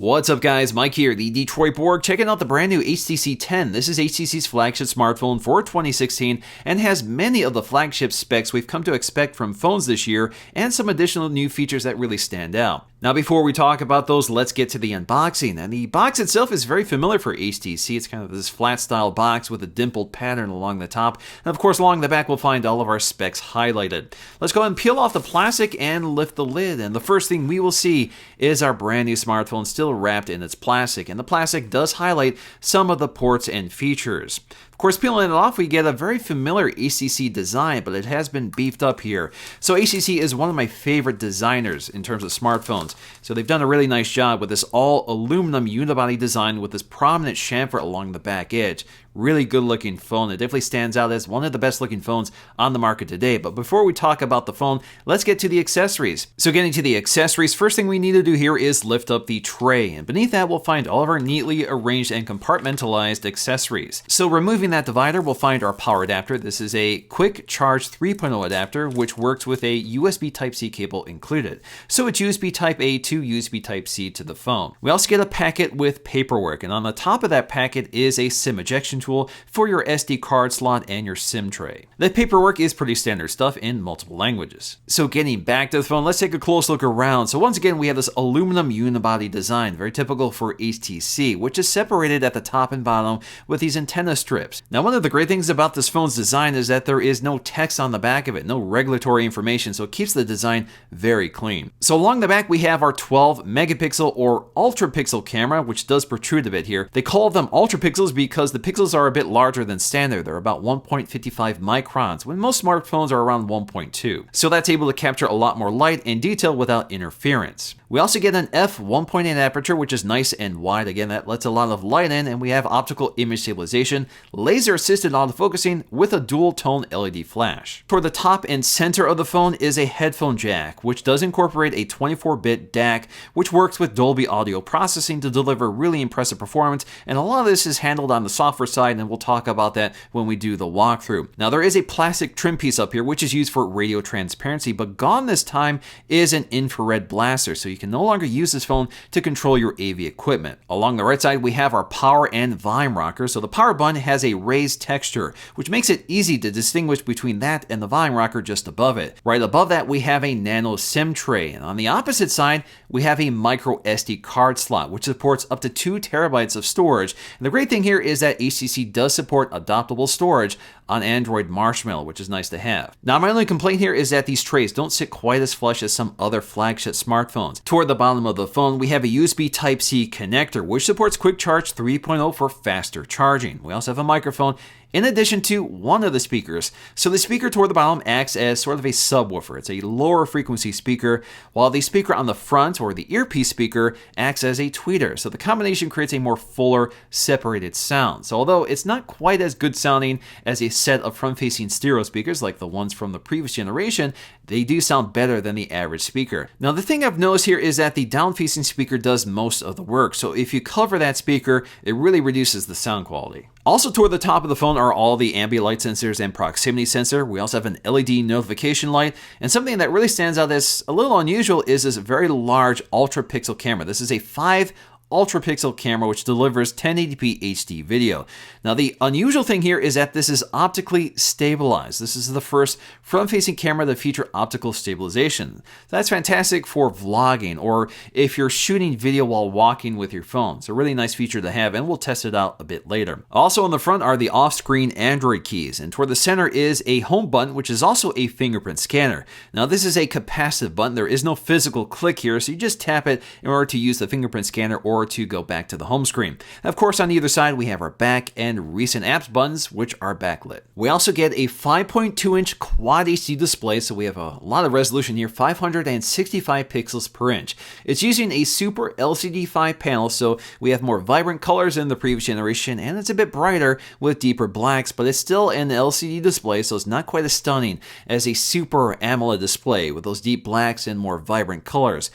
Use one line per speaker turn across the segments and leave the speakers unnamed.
What's up guys, Mike here, the Detroit Borg, checking out the brand new HTC 10. This is HTC's flagship smartphone for 2016 and has many of the flagship specs we've come to expect from phones this year and some additional new features that really stand out. Now before we talk about those, let's get to the unboxing. And the box itself is very familiar for HTC. It's kind of this flat style box with a dimpled pattern along the top. And of course along the back we'll find all of our specs highlighted. Let's go ahead and peel off the plastic and lift the lid. And the first thing we will see is our brand new smartphone still wrapped in its plastic. And the plastic does highlight some of the ports and features. Of course, peeling it off, we get a very familiar HTC design, but it has been beefed up here. So HTC is one of my favorite designers in terms of smartphones. So they've done a really nice job with this all aluminum unibody design with this prominent chamfer along the back edge. Really good looking phone. It definitely stands out as one of the best looking phones on the market today. But before we talk about the phone, let's get to the accessories. So getting to the accessories, first thing we need to do here is lift up the tray. And beneath that, we'll find all of our neatly arranged and compartmentalized accessories. So removing that divider, we'll find our power adapter. This is a quick charge 3.0 adapter, which works with a USB Type-C cable included. So it's USB Type-A to USB Type-C to the phone. We also get a packet with paperwork. And on the top of that packet is a SIM ejection tool for your SD card slot and your SIM tray. The paperwork is pretty standard stuff in multiple languages. So getting back to the phone, let's take a close look around. So once again, we have this aluminum unibody design, very typical for HTC, which is separated at the top and bottom with these antenna strips. Now, one of the great things about this phone's design is that there is no text on the back of it, no regulatory information, so it keeps the design very clean. So along the back, we have our 12 megapixel or ultra pixel camera, which does protrude a bit here. They call them ultra pixels because the pixels are a bit larger than standard. They're about 1.55 microns, when most smartphones are around 1.2. So that's able to capture a lot more light and detail without interference. We also get an f1.8 aperture, which is nice and wide. Again, that lets a lot of light in, and we have optical image stabilization, laser-assisted autofocusing with a dual-tone LED flash. Toward the top and center of the phone is a headphone jack, which does incorporate a 24-bit DAC, which works with Dolby audio processing to deliver really impressive performance, and a lot of this is handled on the software side, and we'll talk about that when we do the walkthrough. Now, there is a plastic trim piece up here, which is used for radio transparency, but gone this time is an infrared blaster, so you can no longer use this phone to control your AV equipment. Along the right side, we have our power and volume rocker. So the power button has a raised texture, which makes it easy to distinguish between that and the volume rocker just above it. Right above that, we have a nano SIM tray. And on the opposite side, we have a micro SD card slot, which supports up to 2 terabytes of storage. And the great thing here is that HTC does support adaptable storage on Android Marshmallow, which is nice to have. Now, my only complaint here is that these trays don't sit quite as flush as some other flagship smartphones. Toward the bottom of the phone, we have a USB Type-C connector, which supports Quick Charge 3.0 for faster charging. We also have a microphone in addition to one of the speakers. So the speaker toward the bottom acts as sort of a subwoofer. It's a lower frequency speaker, while the speaker on the front, or the earpiece speaker, acts as a tweeter. So the combination creates a more fuller, separated sound. So although it's not quite as good sounding as a set of front-facing stereo speakers like the ones from the previous generation, they do sound better than the average speaker. Now, the thing I've noticed here is that the down-facing speaker does most of the work. So if you cover that speaker, it really reduces the sound quality. Also toward the top of the phone are all the ambient light sensors and proximity sensor. We also have an LED notification light, and something that really stands out as a little unusual is this very large ultra pixel camera. This is a 5 ultra pixel camera which delivers 1080p HD video. Now, the unusual thing here is that this is optically stabilized. This is the first front-facing camera to feature optical stabilization. That's fantastic for vlogging or if you're shooting video while walking with your phone. It's a really nice feature to have, and we'll test it out a bit later. Also on the front are the off-screen Android keys, and toward the center is a home button, which is also a fingerprint scanner. Now, this is a capacitive button. There is no physical click here, so you just tap it in order to use the fingerprint scanner or to go back to the home screen. Of course, on either side, we have our back and recent apps buttons, which are backlit. We also get a 5.2-inch Quad HD display, so we have a lot of resolution here, 565 pixels per inch. It's using a Super LCD5 panel, so we have more vibrant colors than the previous generation, and it's a bit brighter with deeper blacks, but it's still an LCD display, so it's not quite as stunning as a Super AMOLED display with those deep blacks and more vibrant colors.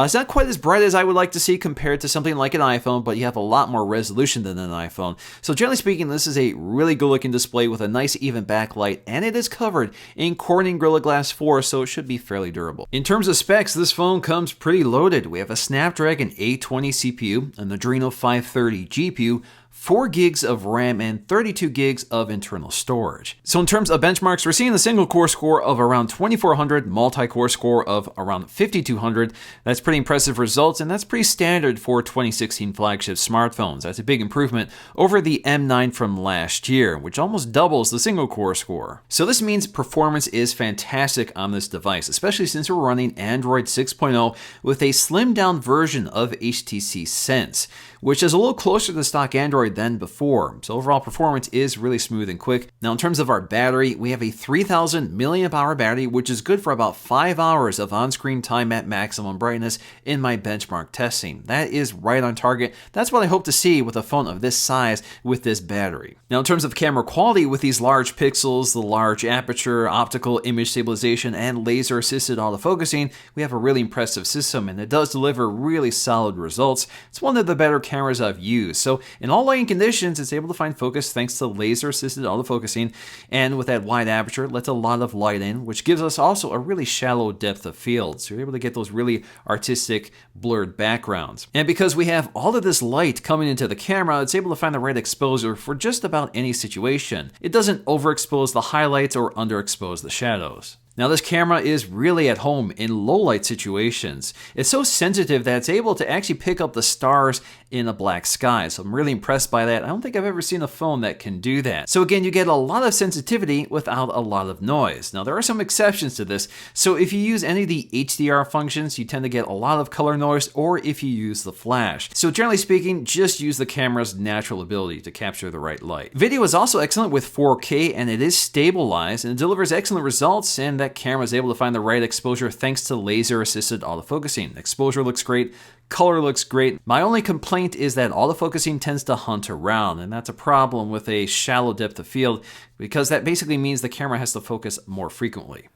It's not quite as bright as I would like to see compared to something like an iPhone, but you have a lot more resolution than an iPhone. So generally speaking, this is a really good looking display with a nice even backlight, and it is covered in Corning Gorilla Glass 4, so it should be fairly durable. In terms of specs, this phone comes pretty loaded. We have a Snapdragon 820 CPU, an Adreno 530 GPU, 4 gigs of RAM, and 32 gigs of internal storage. So in terms of benchmarks, we're seeing a single core score of around 2400, multi-core score of around 5200. That's pretty impressive results, and that's pretty standard for 2016 flagship smartphones. That's a big improvement over the M9 from last year, which almost doubles the single core score. So this means performance is fantastic on this device, especially since we're running Android 6.0 with a slimmed down version of HTC Sense, which is a little closer to the stock Android than before. So overall performance is really smooth and quick. Now in terms of our battery, we have a 3000 milliamp hour battery, which is good for about 5 hours of on-screen time at maximum brightness in my benchmark testing. That is right on target. That's what I hope to see with a phone of this size with this battery. Now in terms of camera quality, with these large pixels, the large aperture, optical image stabilization, and laser assisted autofocusing, we have a really impressive system, and it does deliver really solid results. It's one of the better cameras I've used. So in all lighting conditions, it's able to find focus thanks to laser assisted autofocusing, and with that wide aperture, it lets a lot of light in, which gives us also a really shallow depth of field. So you're able to get those really artistic blurred backgrounds. And because we have all of this light coming into the camera, it's able to find the right exposure for just about any situation. It doesn't overexpose the highlights or underexpose the shadows. Now this camera is really at home in low light situations. It's so sensitive that it's able to actually pick up the stars in a black sky. So I'm really impressed by that. I don't think I've ever seen a phone that can do that. So again, you get a lot of sensitivity without a lot of noise. Now there are some exceptions to this. So if you use any of the HDR functions, you tend to get a lot of color noise, or if you use the flash. So generally speaking, just use the camera's natural ability to capture the right light. Video is also excellent with 4K, and it is stabilized, and it delivers excellent results, and that camera is able to find the right exposure thanks to laser assisted autofocusing. Exposure looks great. Color looks great. My only complaint is that autofocusing tends to hunt around, and that's a problem with a shallow depth of field, because that basically means the camera has to focus more frequently.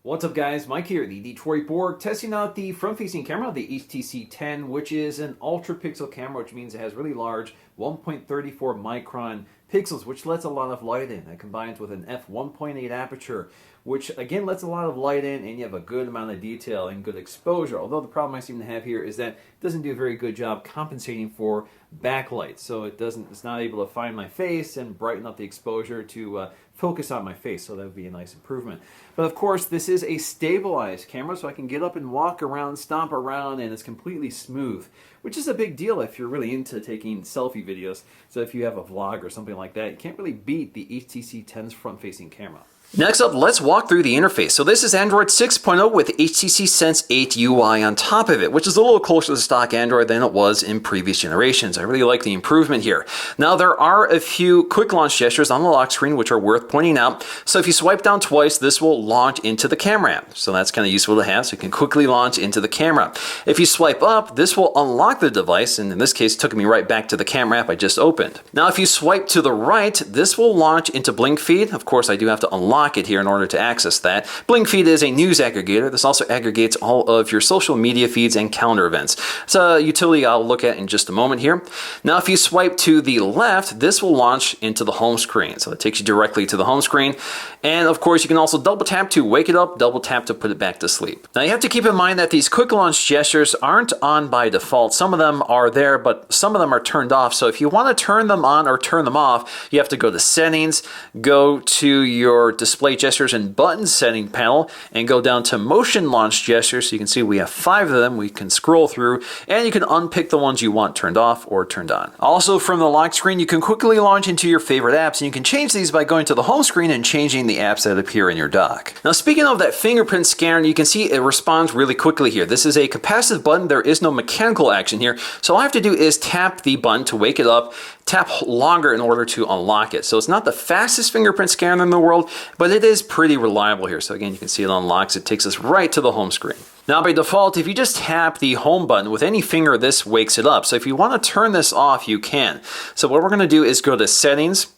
What's up guys, Mike here, the Detroit Borg, testing out the front-facing camera, the HTC 10, which is an ultra-pixel camera, which means it has really large 1.34 micron pixels, which lets a lot of light in. That combines with an f1.8 aperture, which again lets a lot of light in, and you have a good amount of detail and good exposure. Although the problem I seem to have here is that it doesn't do a very good job compensating for backlight, so it's not able to find my face and brighten up the exposure to focus on my face, so that would be a nice improvement. But of course, this is a stabilized camera, so I can get up and walk around, stomp around, and it's completely smooth, which is a big deal if you're really into taking selfie videos. So if you have a vlog or something like that, you can't really beat the HTC 10's front-facing camera. Next up, let's walk through the interface. So this is Android 6.0 with HTC Sense 8 UI on top of it, which is a little closer to stock Android than it was in previous generations. I really like the improvement here. Now there are a few quick launch gestures on the lock screen which are worth pointing out. So if you swipe down twice, this will launch into the camera app. So that's kind of useful to have, so you can quickly launch into the camera. If you swipe up, this will unlock the device, and in this case, it took me right back to the camera app I just opened. Now if you swipe to the right, this will launch into Blinkfeed. Of course, I do have to unlock it here in order to access that. Blinkfeed is a news aggregator. This also aggregates all of your social media feeds and calendar events. It's a utility I'll look at in just a moment here. Now if you swipe to the left, this will launch into the home screen. So it takes you directly to the home screen. And of course you can also double tap to wake it up, double tap to put it back to sleep. Now you have to keep in mind that these quick launch gestures aren't on by default. Some of them are there, but some of them are turned off. So if you want to turn them on or turn them off, you have to go to settings, go to your display gestures and buttons setting panel, and go down to motion launch gestures. So you can see we have 5 of them we can scroll through, and you can unpick the ones you want turned off or turned on. Also from the lock screen, you can quickly launch into your favorite apps, and you can change these by going to the home screen and changing the apps that appear in your dock. Now speaking of that fingerprint scanner, you can see it responds really quickly here. This is a capacitive button. There is no mechanical action here. So all I have to do is tap the button to wake it up, tap longer in order to unlock it. So it's not the fastest fingerprint scanner in the world, but it is pretty reliable here. So again, you can see it unlocks. It takes us right to the home screen. Now by default, if you just tap the home button with any finger, this wakes it up. So if you want to turn this off, you can. So what we're going to do is go to settings,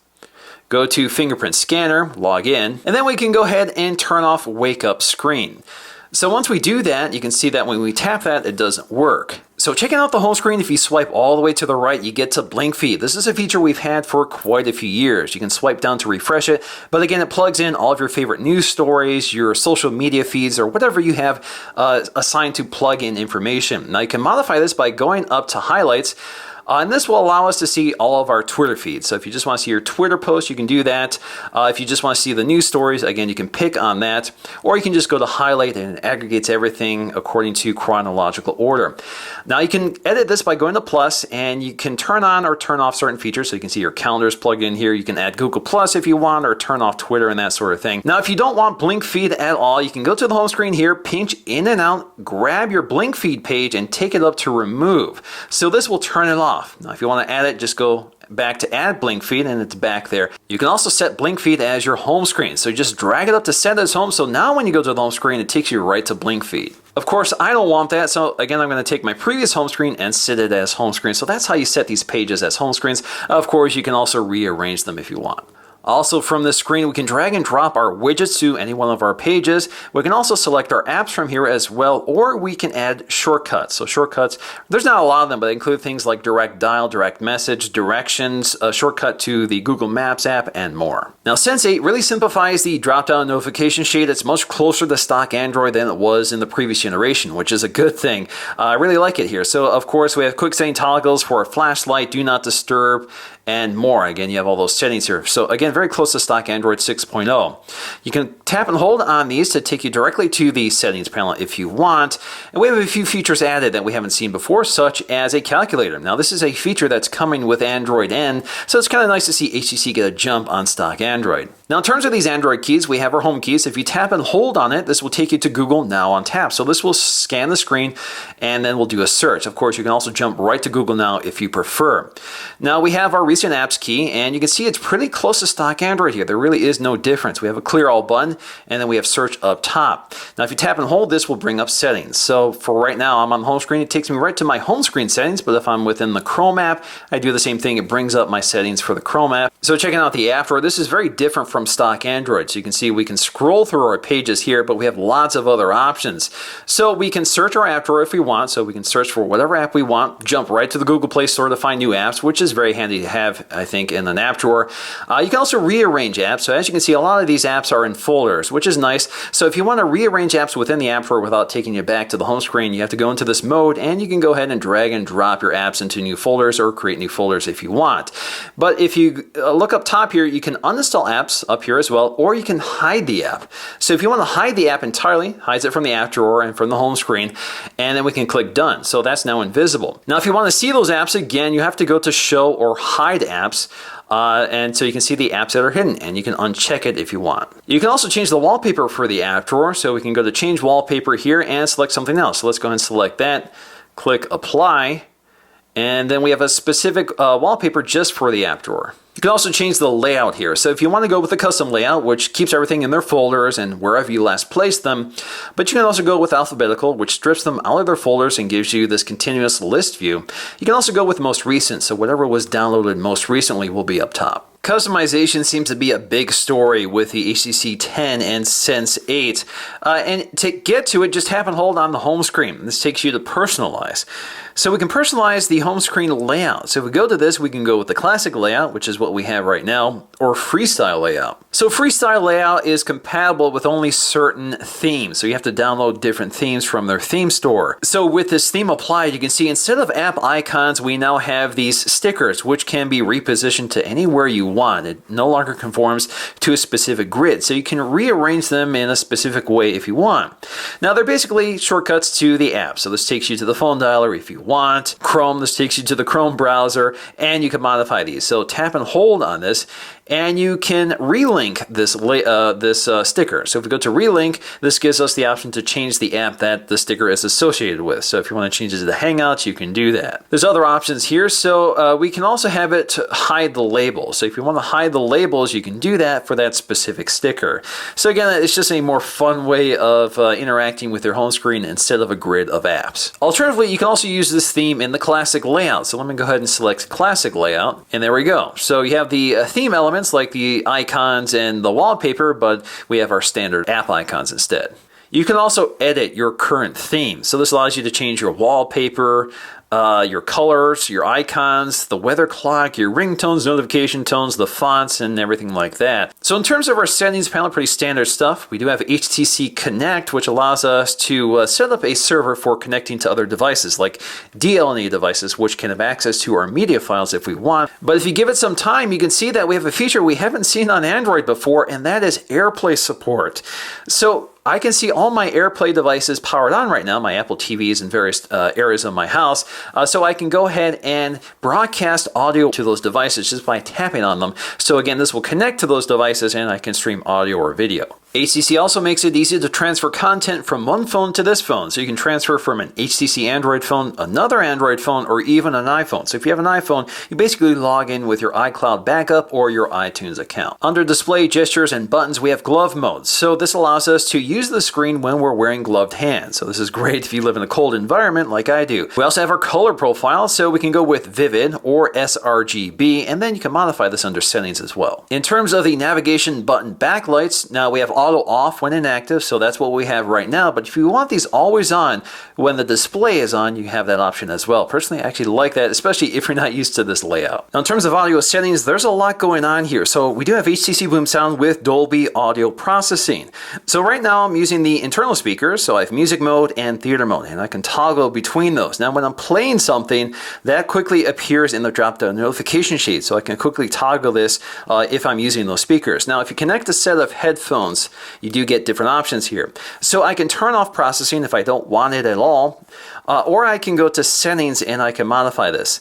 go to fingerprint scanner, log in, and then we can go ahead and turn off wake up screen. So once we do that, you can see that when we tap that, it doesn't work. So checking out the home screen, if you swipe all the way to the right, you get to Blinkfeed. This is a feature we've had for quite a few years. You can swipe down to refresh it, but again, it plugs in all of your favorite news stories, your social media feeds, or whatever you have assigned to plug in information. Now you can modify this by going up to highlights. And this will allow us to see all of our Twitter feeds. So if you just want to see your Twitter posts, you can do that. If you just want to see the news stories, again, you can pick on that. Or you can just go to highlight and it aggregates everything according to chronological order. Now you can edit this by going to plus, and you can turn on or turn off certain features. So you can see your calendars plugged in here. You can add Google Plus if you want, or turn off Twitter and that sort of thing. Now if you don't want Blinkfeed at all, you can go to the home screen here, pinch in and out, grab your Blinkfeed page and take it up to remove. So this will turn it off. Now, if you want to add it, just go back to add Blinkfeed and it's back there. You can also set Blinkfeed as your home screen. So you just drag it up to set as home. So now when you go to the home screen, it takes you right to Blinkfeed. Of course, I don't want that. So again, I'm going to take my previous home screen and set it as home screen. So that's how you set these pages as home screens. Of course, you can also rearrange them if you want. Also from this screen, we can drag and drop our widgets to any one of our pages. We can also select our apps from here as well, or we can add shortcuts. So shortcuts, there's not a lot of them, but they include things like direct dial, direct message, directions, a shortcut to the Google Maps app, and more. Now Sense 8 really simplifies the drop-down notification shade. It's much closer to stock Android than it was in the previous generation, which is a good thing. I really like it here. So of course, we have quick setting toggles for a flashlight, do not disturb, and more. Again, you have all those settings here. So again, very close to stock Android 6.0. You can tap and hold on these to take you directly to the settings panel if you want. And we have a few features added that we haven't seen before, such as a calculator. Now this is a feature that's coming with Android N, so it's kind of nice to see HTC get a jump on stock Android. Now in terms of these Android keys, we have our home keys. If you tap and hold on it, this will take you to Google Now on tap. So this will scan the screen and then we'll do a search. Of course, you can also jump right to Google Now if you prefer. Now we have our recent apps key, and you can see it's pretty close to stock Android here. There really is no difference. We have a clear all button, and then we have search up top. Now if you tap and hold, this will bring up settings. So for right now, I'm on the home screen. It takes me right to my home screen settings, but if I'm within the Chrome app, I do the same thing. It brings up my settings for the Chrome app. So checking out the app drawer, this is very different from stock Android. So you can see we can scroll through our pages here, but we have lots of other options. So we can search our app drawer if we want. So we can search for whatever app we want, jump right to the Google Play Store to find new apps, which is very handy to have, I think, in an app drawer. You can also rearrange apps. So as you can see, a lot of these apps are in folders, which is nice. So if you want to rearrange apps within the app drawer without taking you back to the home screen, you have to go into this mode, and you can go ahead and drag and drop your apps into new folders or create new folders if you want. But if you look up top here, you can uninstall apps up here as well, or you can hide the app. So if you want to hide the app entirely, hides it from the app drawer and from the home screen, and then we can click done. So that's now invisible. Now if you want to see those apps again, you have to go to show or hide apps. And so you can see the apps that are hidden, and you can uncheck it if you want. You can also change the wallpaper for the app drawer. So we can go to change wallpaper here and select something else. So let's go ahead and select that, click apply, and then we have a specific wallpaper just for the app drawer. You can also change the layout here. So if you want to go with a custom layout, which keeps everything in their folders and wherever you last placed them, but you can also go with alphabetical, which strips them out of their folders and gives you this continuous list view. You can also go with most recent, so whatever was downloaded most recently will be up top. Customization seems to be a big story with the HTC 10 and Sense 8. And to get to it, just tap and hold on the home screen. This takes you to personalize. So we can personalize the home screen layout. So if we go to this, we can go with the classic layout, which is what we have right now, or freestyle layout. So freestyle layout is compatible with only certain themes. So you have to download different themes from their theme store. So with this theme applied, you can see instead of app icons, we now have these stickers, which can be repositioned to anywhere you want. It no longer conforms to a specific grid. So you can rearrange them in a specific way if you want. Now they're basically shortcuts to the app. So this takes you to the phone dialer if you want. Chrome, this takes you to the Chrome browser, and you can modify these. So tap and hold on this, and you can relink this sticker. So if we go to relink, this gives us the option to change the app that the sticker is associated with. So if you want to change it to the Hangouts, you can do that. There's other options here. So we can also have it to hide the label. So if you want to hide the labels, you can do that for that specific sticker. So again, it's just a more fun way of interacting with your home screen instead of a grid of apps. Alternatively, you can also use this theme in the classic layout. So let me go ahead and select classic layout, and there we go. So you have the theme elements like the icons and the wallpaper, but we have our standard app icons instead. You can also edit your current theme. So this allows you to change your wallpaper, your colors, your icons, the weather clock, your ringtones, notification tones, the fonts, and everything like that. So in terms of our settings panel, pretty standard stuff. We do have HTC Connect, which allows us to set up a server for connecting to other devices, like DLNA devices, which can have access to our media files if we want. But if you give it some time, you can see that we have a feature we haven't seen on Android before, and that is Airplay Support. So I can see all my Airplay devices powered on right now, my Apple TVs in various areas of my house, so I can go ahead and broadcast audio to those devices just by tapping on them. So again, this will connect to those devices and I can stream audio or video. HTC also makes it easy to transfer content from one phone to this phone. So you can transfer from an HTC Android phone, another Android phone, or even an iPhone. So if you have an iPhone, you basically log in with your iCloud backup or your iTunes account. Under display, gestures, and buttons, we have glove mode. So this allows us to use the screen when we're wearing gloved hands. So this is great if you live in a cold environment like I do. We also have our color profile, so we can go with Vivid or sRGB, and then you can modify this under settings as well. In terms of the navigation button backlights, now we have auto off when inactive, so that's what we have right now. But if you want these always on when the display is on, you have that option as well. Personally, I actually like that, especially if you're not used to this layout. Now, in terms of audio settings, there's a lot going on here. So we do have HTC Boom Sound with Dolby audio processing. So right now I'm using the internal speakers, so I have music mode and theater mode, and I can toggle between those. Now when I'm playing something, that quickly appears in the drop-down notification sheet, so I can quickly toggle this if I'm using those speakers. Now if you connect a set of headphones, you do get different options here. So I can turn off processing if I don't want it at all, or I can go to settings and I can modify this.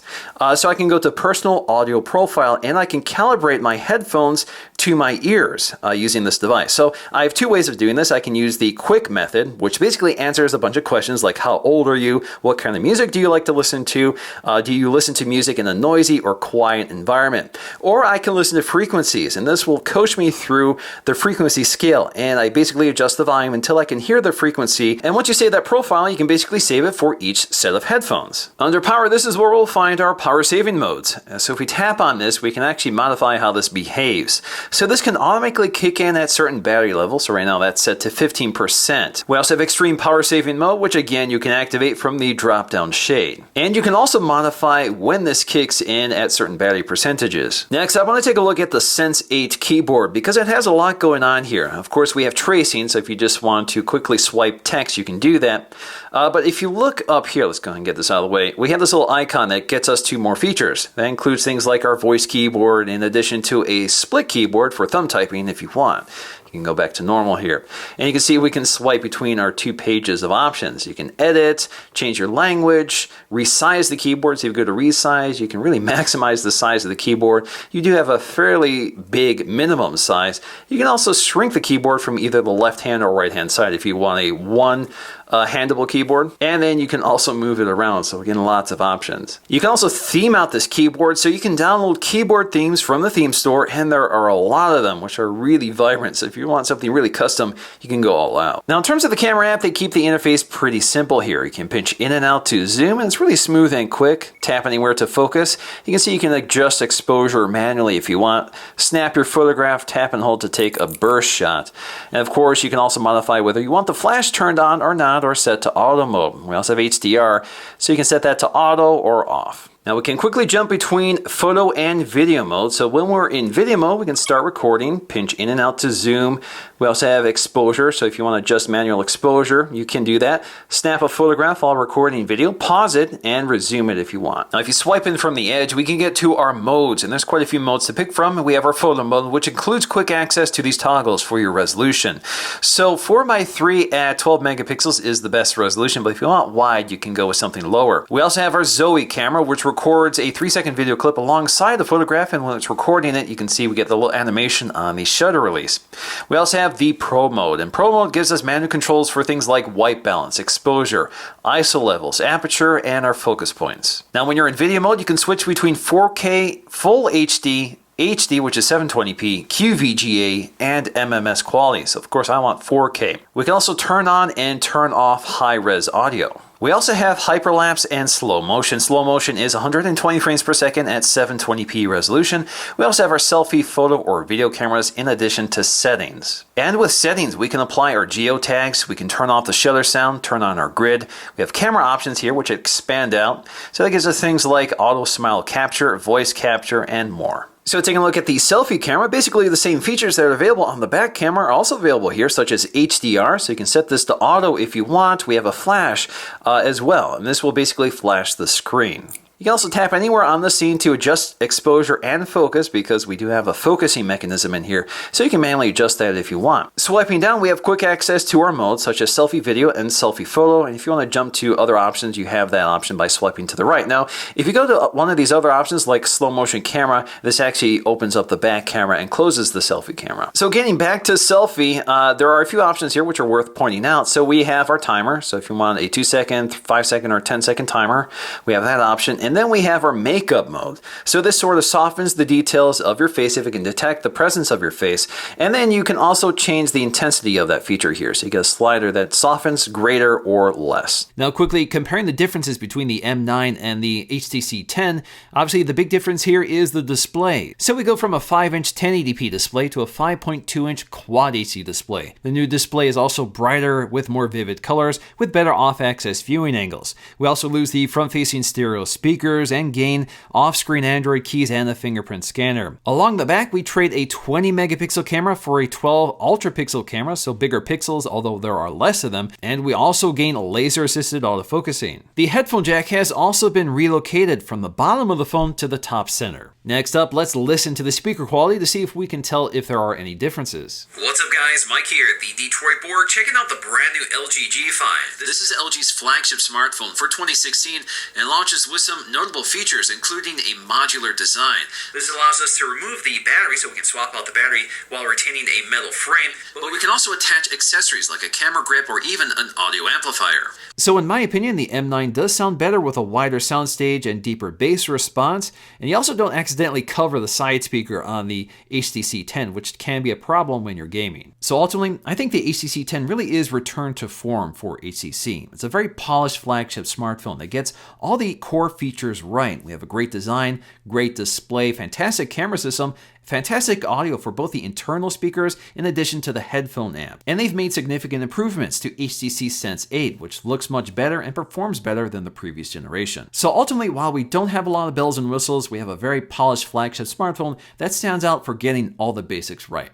So I can go to personal audio profile and I can calibrate my headphones to my ears using this device. So I have two ways of doing this. I can use the quick method, which basically answers a bunch of questions like how old are you, what kind of music do you like to listen to, do you listen to music in a noisy or quiet environment, or I can listen to frequencies, and this will coach me through the frequency scale, and I basically adjust the volume until I can hear the frequency, and once you save that profile, you can basically save it for each set of headphones. Under power, this is where we'll find our power saving modes. So if we tap on this, we can actually modify how this behaves. So this can automatically kick in at certain battery levels. So right now that's set to 15%. We also have extreme power saving mode, which again you can activate from the drop down shade. And you can also modify when this kicks in at certain battery percentages. Next, I want to take a look at the Sense 8 keyboard because it has a lot going on here. Of course, we have tracing, so if you just want to quickly swipe text, you can do that. But if you look up here, let's go ahead and get this out of the way. We have this little icon that gets us to more features. That includes things like our voice keyboard in addition to a split keyboard for thumb typing if you want. You can go back to normal here. And you can see we can swipe between our two pages of options. You can edit, change your language, resize the keyboard. So if you go to resize, you can really maximize the size of the keyboard. You do have a fairly big minimum size. You can also shrink the keyboard from either the left hand or right hand side if you want a handable keyboard, and then you can also move it around, so again, lots of options. You can also theme out this keyboard, so you can download keyboard themes from the theme store, and there are a lot of them which are really vibrant, so if you want something really custom, you can go all out. Now in terms of the camera app, they keep the interface pretty simple here. You can pinch in and out to zoom, and it's really smooth and quick. Tap anywhere to focus. You can see you can adjust exposure manually if you want. Snap your photograph, tap and hold to take a burst shot. And of course, you can also modify whether you want the flash turned on or not, or set to auto mode. We also have HDR, so you can set that to auto or off. Now we can quickly jump between photo and video mode. So when we're in video mode, we can start recording, pinch in and out to zoom. We also have exposure, so if you want to adjust manual exposure, you can do that. Snap a photograph while recording video, pause it, and resume it if you want. Now if you swipe in from the edge, we can get to our modes, and there's quite a few modes to pick from. We have our photo mode, which includes quick access to these toggles for your resolution. So 4x3 at 12 megapixels is the best resolution, but if you want wide, you can go with something lower. We also have our Zoe camera, which records a 3-second video clip alongside the photograph, and when it's recording it, you can see we get the little animation on the shutter release. We also have the Pro mode, and Pro mode gives us manual controls for things like white balance, exposure, ISO levels, aperture, and our focus points. Now when you're in video mode, you can switch between 4K, Full HD, HD, which is 720p, QVGA, and MMS quality. So of course I want 4K. We can also turn on and turn off high-res audio. We also have hyperlapse and slow motion. Slow motion is 120 frames per second at 720p resolution. We also have our selfie, photo, or video cameras in addition to settings. And with settings, we can apply our geotags, we can turn off the shutter sound, turn on our grid. We have camera options here which expand out. So that gives us things like auto smile capture, voice capture, and more. So taking a look at the selfie camera, basically the same features that are available on the back camera are also available here, such as HDR, so you can set this to auto if you want. We have a flash as well, and this will basically flash the screen. You can also tap anywhere on the scene to adjust exposure and focus because we do have a focusing mechanism in here, so you can manually adjust that if you want. Swiping down, we have quick access to our modes such as selfie video and selfie photo, and if you want to jump to other options, you have that option by swiping to the right. Now, if you go to one of these other options like slow motion camera, this actually opens up the back camera and closes the selfie camera. So getting back to selfie, there are a few options here which are worth pointing out. So we have our timer, so if you want a 2-second, 5-second, or 10-second timer, we have that option. And then we have our makeup mode. So this sort of softens the details of your face if it can detect the presence of your face. And then you can also change the intensity of that feature here. So you get a slider that softens greater or less. Now quickly comparing the differences between the M9 and the HTC 10, obviously the big difference here is the display. So we go from a 5-inch 1080p display to a 5.2-inch Quad HD display. The new display is also brighter with more vivid colors with better off-axis viewing angles. We also lose the front-facing stereo speakers and gain off-screen Android keys and the fingerprint scanner. Along the back, we trade a 20 megapixel camera for a 12 ultra pixel camera, so bigger pixels, although there are less of them, and we also gain laser-assisted autofocusing. The headphone jack has also been relocated from the bottom of the phone to the top center. Next up, let's listen to the speaker quality to see if we can tell if there are any differences.
What's up guys, Mike here at the Detroit Board, checking out the brand new LG G5. This is LG's flagship smartphone for 2016 and launches with some notable features, including a modular design. This allows us to remove the battery so we can swap out the battery while retaining a metal frame, but we can also attach accessories like a camera grip or even an audio amplifier.
So in my opinion, the M9 does sound better with a wider soundstage and deeper bass response, and you also don't accidentally cover the side speaker on the HTC 10, which can be a problem when you're gaming. So ultimately, I think the HTC 10 really is return to form for HTC. It's a very polished flagship smartphone that gets all the core features right. We have a great design, great display, fantastic camera system, fantastic audio for both the internal speakers in addition to the headphone amp. And they've made significant improvements to HTC Sense 8, which looks much better and performs better than the previous generation. So ultimately, while we don't have a lot of bells and whistles, we have a very polished flagship smartphone that stands out for getting all the basics right.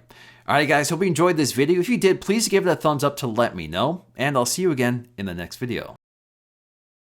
Alright guys, hope you enjoyed this video. If you did, please give it a thumbs up to let me know, and I'll see you again in the next video.